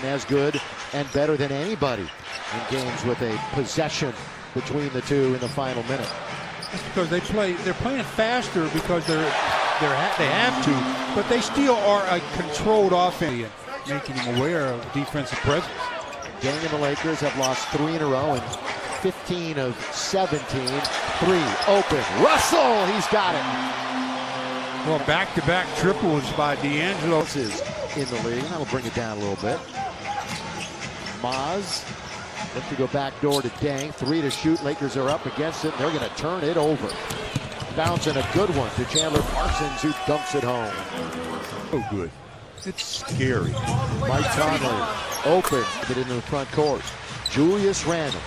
As good and better than anybody in games with a possession between the two in the final minute. That's because they're playing faster because they have to, but they still are a controlled offense, making them aware of defensive presence. Gang and the Lakers have lost 3 in a row and 15 of 17. 3 open. Russell, he's got it. Well, back-to-back triples by D'Angelo. This is in the league. That'll bring it down a little bit. Maz, look to go back door to Dang. 3 to shoot. Lakers are up against it. They're going to turn it over. Bouncing a good one to Chandler Parsons, who dumps it home. Oh, good. It's scary. Mike Conley open, get into the front court. Julius Randle.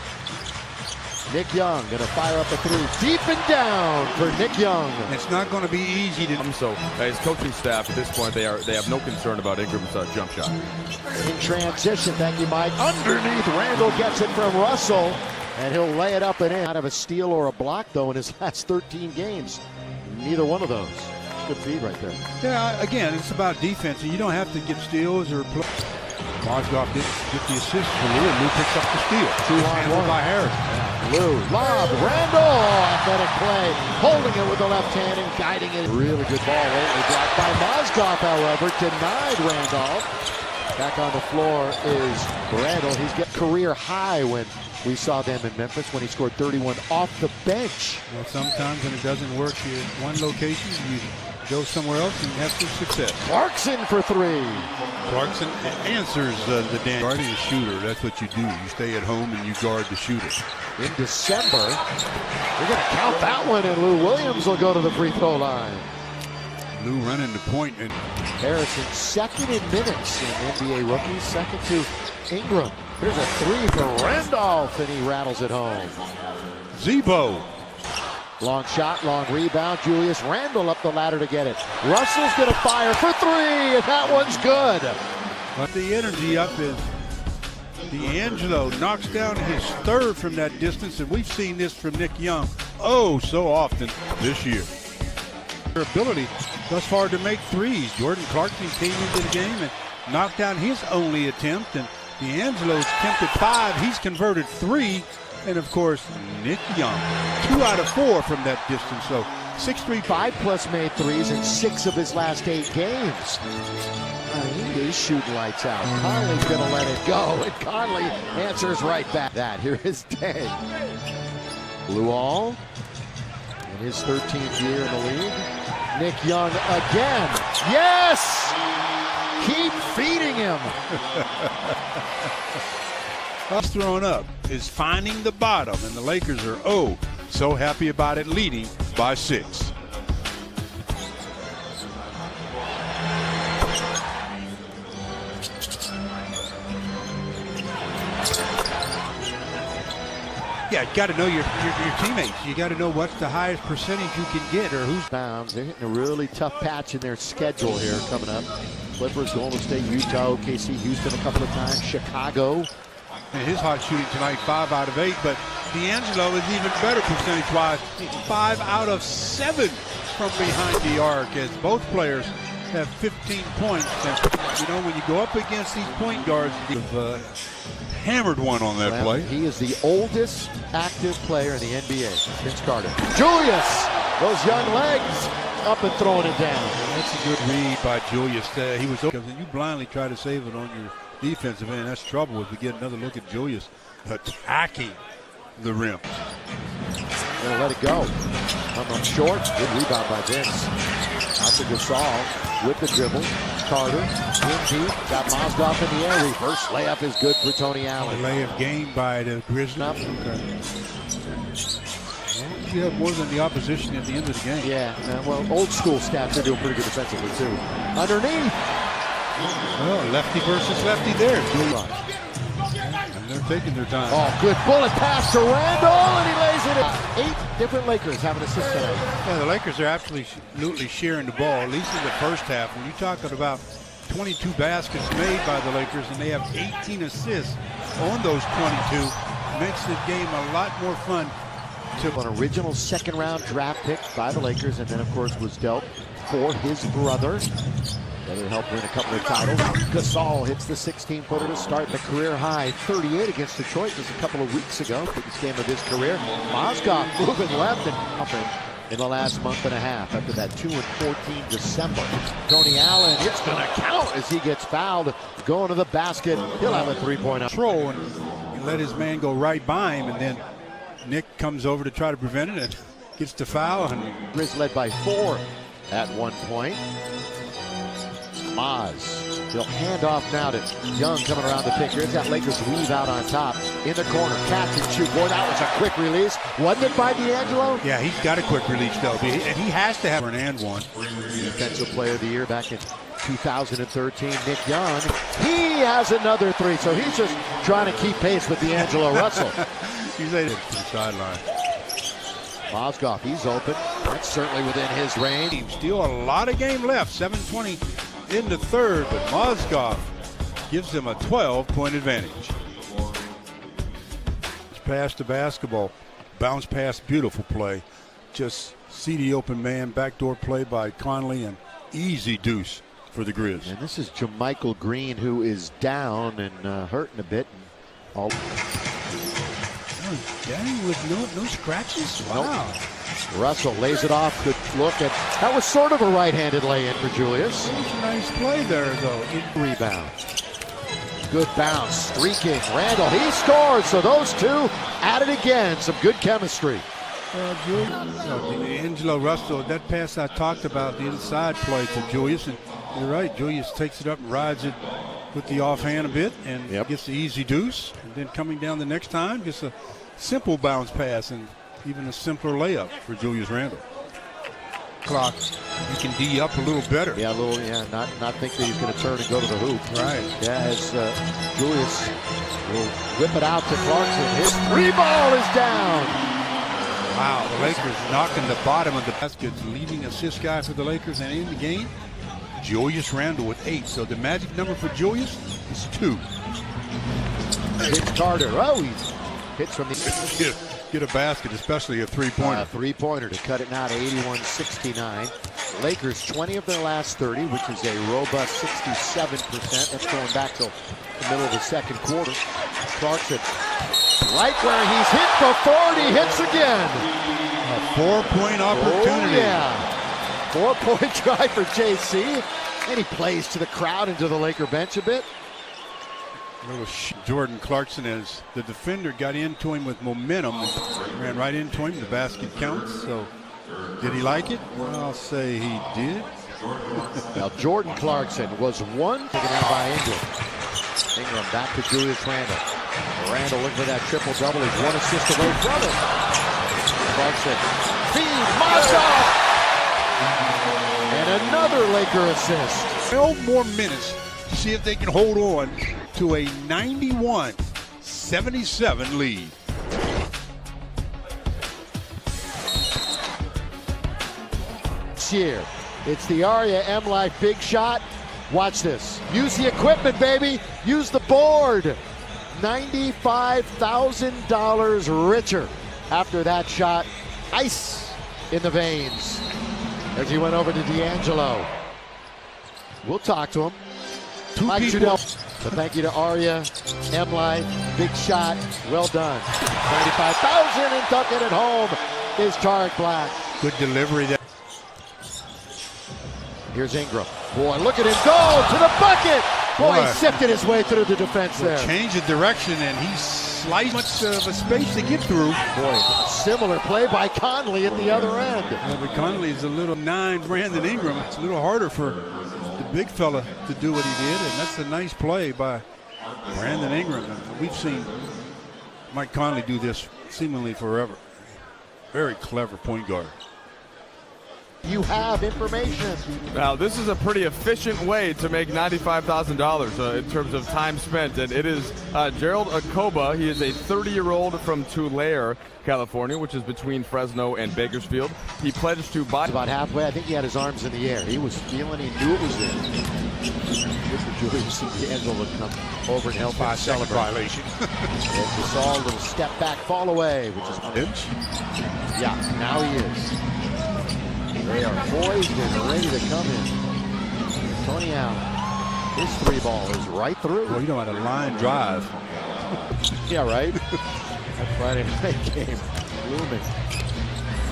Nick Young going to fire up a 3. Deep and down for Nick Young. It's not going to be easy to. So his coaching staff at this point, they have no concern about Ingram's jump shot. In transition, thank you, Mike. Underneath, Randle gets it from Russell, and he'll lay it up and in. Out of a steal or a block, though, in his last 13 games. Neither one of those. Good feed right there. Yeah, again, it's about defense, and you don't have to get steals or play. Mozgov didn't get the assist for Lou, and Lou picks up the steal. 2-on-1 by Harris. Yeah. Lou, lob, Randle, athletic play, holding it with the left hand and guiding it. Really good ball, lately blocked by Mozgov, however, denied Randolph. Back on the floor is Randle. He's got career high when we saw them in Memphis when he scored 31 off the bench. Well, sometimes when it doesn't work here at one location, you go somewhere else and have some success. Clarkson for 3. Clarkson answers the damn guarding a shooter. That's what you do. You stay at home and you guard the shooter. In December, we're going to count that one, and Lou Williams will go to the free throw line. Lou running the point. And Harrison second in minutes in NBA rookies, second to Ingram. Here's a 3 for Randolph, and he rattles it home. Zebo. Long shot, long rebound. Julius Randle up the ladder to get it. Russell's going to fire for 3, and that one's good. But the energy up is D'Angelo knocks down his 3rd from that distance, and we've seen this from Nick Young so often this year. Their ability thus far to make 3s. Jordan Clarkson came into the game and knocked down his only attempt, and D'Angelo's attempted 5. He's converted 3. And of course, Nick Young, 2 out of 4 from that distance. So 6-3, 5+ made 3s in 6 of his last 8 games. He is shooting lights out. Conley's going to let it go, and Conley answers right back. Here is Day. Blue all in his 13th year in the league. Nick Young again. Yes! Keep feeding him. Us throwing up is finding the bottom, and the Lakers are so happy about it, leading by 6. Yeah, you got to know your teammates. You got to know what's the highest percentage you can get, or who's bound. They're hitting a really tough patch in their schedule here coming up. Clippers, Golden State, Utah, OKC, Houston a couple of times, Chicago. And his hot shooting tonight, 5 out of 8, but D'Angelo is even better percentage-wise, 5 out of 7 from behind the arc, as both players have 15 points. And, when you go up against these point guards, you've hammered one on that play. He is the oldest active player in the NBA, Vince Carter. Julius, those young legs, up and throwing it down. That's a good read by Julius. He was open. You blindly try to save it on your defensive end. That's trouble if we get another look at Julius attacking the rim. Gonna let it go. Come up short. Good rebound by Vince. That's a good solve with the dribble. Carter in deep. Got Mozgov in the air. Reverse layup is good for Tony Allen. Layup game by the Grizzlies. You have more than the opposition at the end of the game. Yeah. Well, old school stats are doing pretty good defensively too. Underneath. Oh, lefty versus lefty there. And they're taking their time. Oh, good bullet pass to Randle, and he lays it in. 8 different Lakers have an assist tonight. Yeah, the Lakers are absolutely sharing the ball, at least in the first half. When you're talking about 22 baskets made by the Lakers, and they have 18 assists on those 22, makes the game a lot more fun. An original second-round draft pick by the Lakers, and then, of course, was dealt for his brother. That'll help win a couple of titles. Gasol hits the 16-footer to start the career high 38 against Detroit just a couple of weeks ago. Biggest game of his career. Mozgov moving left and in the last month and a half after that 2-14 December. Tony Allen, it's going to count as he gets fouled. Going to the basket. He'll have a three-point control and let his man go right by him, and then Nick comes over to try to prevent it and gets the foul. And Grizz led by 4 at one point. Maz, he'll hand off now to Young coming around the pick. Here's that Lakers weave out on top. In the corner, catch and shoot. Boy, that was a quick release. Wasn't it by D'Angelo? Yeah, he's got a quick release, though. And he has to have an and one. Defensive player of the year back in 2013, Nick Young. He has another 3, so he's just trying to keep pace with D'Angelo Russell. He's laid it to the sideline. Mozgov, he's open. That's certainly within his range. Still a lot of game left. 7:20 in the third, but Mozgov gives him a 12-point advantage. Pass the basketball, bounce pass, beautiful play. Just see the open man, backdoor play by Conley, and easy deuce for the Grizz. And this is Jermichael Green, who is down and hurting a bit. All Dang, with no scratches? Wow. Nope. Russell lays it off. Good look at that. Was sort of a right-handed lay-in for Julius. That was a nice play there, though. Rebound. Good bounce. Streaking. Randall, he scores. So those two at it again. Some good chemistry. D'Angelo Russell, that pass I talked about, the inside play to Julius. And you're right, Julius takes it up and rides it with the offhand a bit and gets the easy deuce. And then coming down the next time, gets a simple bounce pass and even a simpler layup for Julius Randle. Clock, you can D up a little better. Yeah, a little. Yeah, not think that he's going to turn and go to the hoop. Right. Yeah, as Julius will whip it out to Clarkson. His 3-ball is down. Wow, the Lakers knocking the bottom of the basket, leading assist guy for the Lakers, and in the game, Julius Randle with 8. So the magic number for Julius is 2. Vince Carter. Oh, he hits from the get a basket, especially a three-pointer. Three-pointer to cut it now to 81-69. Lakers 20 of their last 30, which is a robust 67%. That's going back till the middle of the second quarter. Clarkson, right where he's hit before, and he hits again. A 4-point opportunity. Oh, yeah. 4-point try for JC. And he plays to the crowd and to the Laker bench a bit. Jordan Clarkson, as the defender got into him with momentum and ran right into him. The basket counts. So did he like it? Well, I'll say he did. Now Jordan Clarkson was one taken out by Ingram. Ingram back to Julius Randle. Randle looking for that triple-double. He's 1 assist away from it. Clarkson feeds Mozgov. And another Laker assist. 12 more minutes to see if they can hold on to a 91-77 lead. Here, it's the Aria M Life big shot. Watch this. Use the equipment, baby. Use the board. $95,000 richer after that shot. Ice in the veins as he went over to D'Angelo. We'll talk to him. Mike Trudell. So thank you to Aria, M Life, big shot, well done. 95,000 and ducking it home is Tarek Black. Good delivery there. Here's Ingram. Boy, look at him go to the bucket. Boy, he sifted his way through the defense there. Change of direction, and he sliced much of a space to get through. Boy, similar play by Conley at the other end. Yeah, but Conley is a little 9 Brandon Ingram. It's a little harder for the big fella to do what he did, and that's a nice play by Brandon Ingram. And we've seen Mike Conley do this seemingly forever. Very clever point guard. You have information. Now, this is a pretty efficient way to make $95,000 in terms of time spent, and it is Gerald Acoba. He is a 30-year-old from Tulare, California, which is between Fresno and Bakersfield. He pledged to buy. About halfway, I think he had his arms in the air. He was feeling, he knew it was there. Mr. Julius D'Angelo would come over and help him celebrate. Violation. You saw a little step back, fall away, which is inch. Yeah, now he is. They are poised and ready to come in. Tony Allen. His three ball is right through. Well, you know how to line drive. Yeah, right? That Friday night game looming.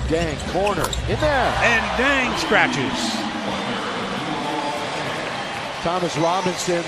Dang, corner, in there. And Dang scratches. Thomas Robinson